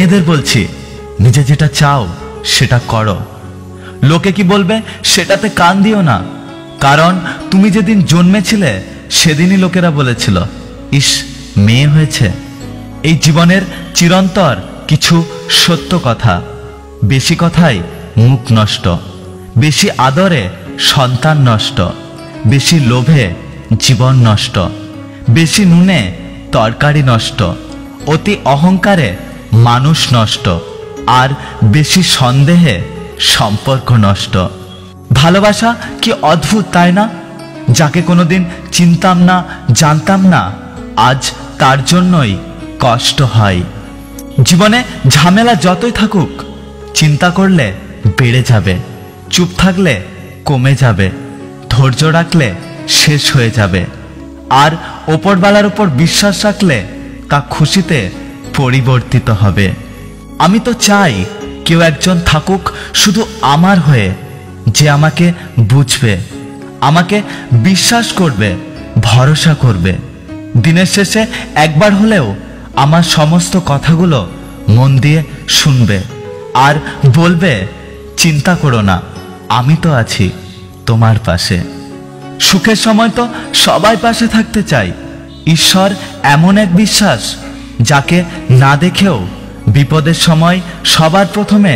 মেয়েদের বলছি, নিজে যেটা চাও সেটা করো। লোকে কি বলবে সেটাতে কান দিও না, কারণ তুমি যেদিন জন্মেছিলে সেদিনই লোকেরা বলেছিল, ইস মেয়ে হয়েছে। এই জীবনের চিরন্তর কিছু সত্য কথা। বেশি কথায় মুখ নষ্ট, বেশি আদরে সন্তান নষ্ট, বেশি লোভে জীবন নষ্ট, বেশি নুনে তরকারি নষ্ট, অতি অহংকারে মানুষ নষ্ট, আর বেশি সন্দেহে সম্পর্ক নষ্ট। ভালোবাসা কি অদ্ভুত তাই না? যাকে কোনোদিন চিনতাম না, জানতাম না, আজ তার জন্যই কষ্ট হয়। জীবনে ঝামেলা যতই থাকুক, চিন্তা করলে বেড়ে যাবে, চুপ থাকলে কমে যাবে, ধৈর্য রাখলে শেষ হয়ে যাবে, আর ওপরওয়ালার উপর বিশ্বাস রাখলে তা খুশিতে পরিবর্তিত হবে। আমি তো চাই কেউ একজন থাকুক শুধু আমার হয়ে, যে আমাকে বুঝবে, আমাকে বিশ্বাস করবে, ভরসা করবে। দিনের শেষে একবার হলেও আমার সমস্ত কথাগুলো মন দিয়ে শুনবে আর বলবে, চিন্তা করো না, আমি তো আছি তোমার পাশে। সুখের সময় তো সবাই পাশে থাকতে চাই। ঈশ্বর এমন এক বিশ্বাস, যাকে না দেখেও বিপদের সময় সবার প্রথমে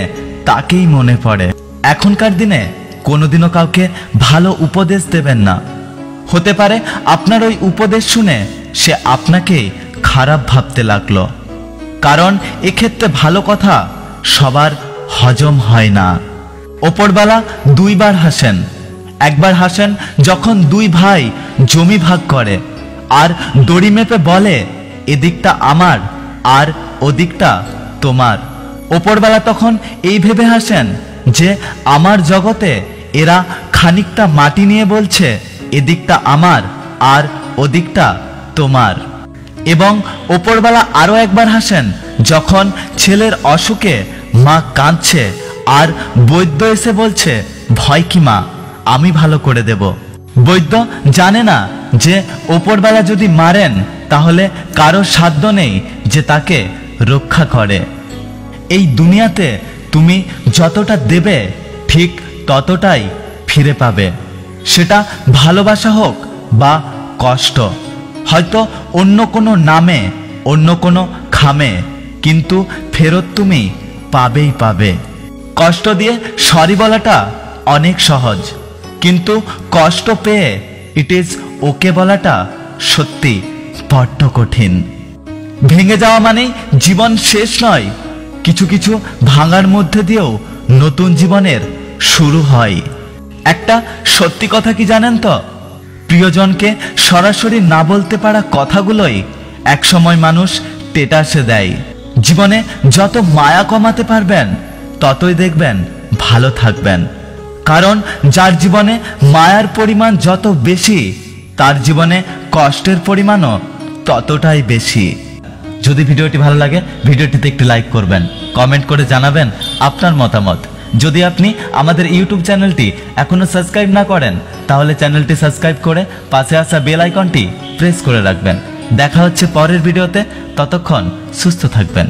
তাকেই মনে পড়ে। এখনকার দিনে কোনোদিনও কাউকে ভালো উপদেশ দেবেন না। হতে পারে আপনার ওই উপদেশ শুনে সে আপনাকেই খারাপ ভাবতে লাগলো, কারণ এক্ষেত্রে ভালো কথা সবার হজম হয় না। ওপরওয়ালা দুইবার হাসেন। একবার হাসেন যখন দুই ভাই জমি ভাগ করে আর দড়ি মেপে বলে, এদিকটা আমার আর ওদিকটা তোমার। ওপরওয়ালা তখন এই ভেবে হাসেন যে আমার জগতে এরা খানিকটা মাটি নিয়ে বলছে, এদিকটা আমার আর ওদিকটা তোমার। এবং ওপরওয়ালা আরো একবার হাসেন যখন ছেলের অসুখে মা কাঁদছে আর বৈদ্য এসে বলছে, ভয় কি মা, আমি ভালো করে দেব। বৈদ্য জানে না যে ওপরওয়ালা যদি মারেন তাহলে কারো সাধ্য নেই যে তাকে রক্ষা করে। এই দুনিয়াতে তুমি যতটা দেবে ঠিক ততটাই ফিরে পাবে, সেটা ভালোবাসা হোক বা কষ্ট, হয়তো অন্য কোনো নামে, অন্য কোনো খামে, কিন্তু ফেরত তুমি পাবেই পাবে। কষ্ট দিয়ে সরি বলাটা অনেক সহজ, কিন্তু কষ্ট পেয়ে ইট ইজ ওকে বলাটা সত্যি বড্ড কঠিন। ভেঙে যাওয়া মানেই জীবন শেষ নয়, কিছু কিছু ভাঙার মধ্যে দিয়েও নতুন জীবনের শুরু হয়। একটা সত্যি কথা কি জানেন তো, প্রিয়জনকে সরাসরি না বলতে পারা কথাগুলোই একসময় মানুষ টেটাসে দেয়। জীবনে যত মায়া কমাতে পারবেন ততই দেখবেন ভালো থাকবেন, কারণ যার জীবনে মায়ার পরিমাণ যত বেশি, তার জীবনে কষ্টের পরিমাণও ততটাই বেশি। যদি ভিডিওটি ভালো লাগে ভিডিওটিতে একটি লাইক করবেন, কমেন্ট করে জানাবেন আপনার মতামত। যদি আপনি আমাদের ইউটিউব চ্যানেলটি এখনো সাবস্ক্রাইব না করেন তাহলে চ্যানেলটি সাবস্ক্রাইব করে পাশে আসা বেল আইকনটি প্রেস করে রাখবেন। দেখা হচ্ছে পরের ভিডিওতে, ততক্ষণ সুস্থ থাকবেন।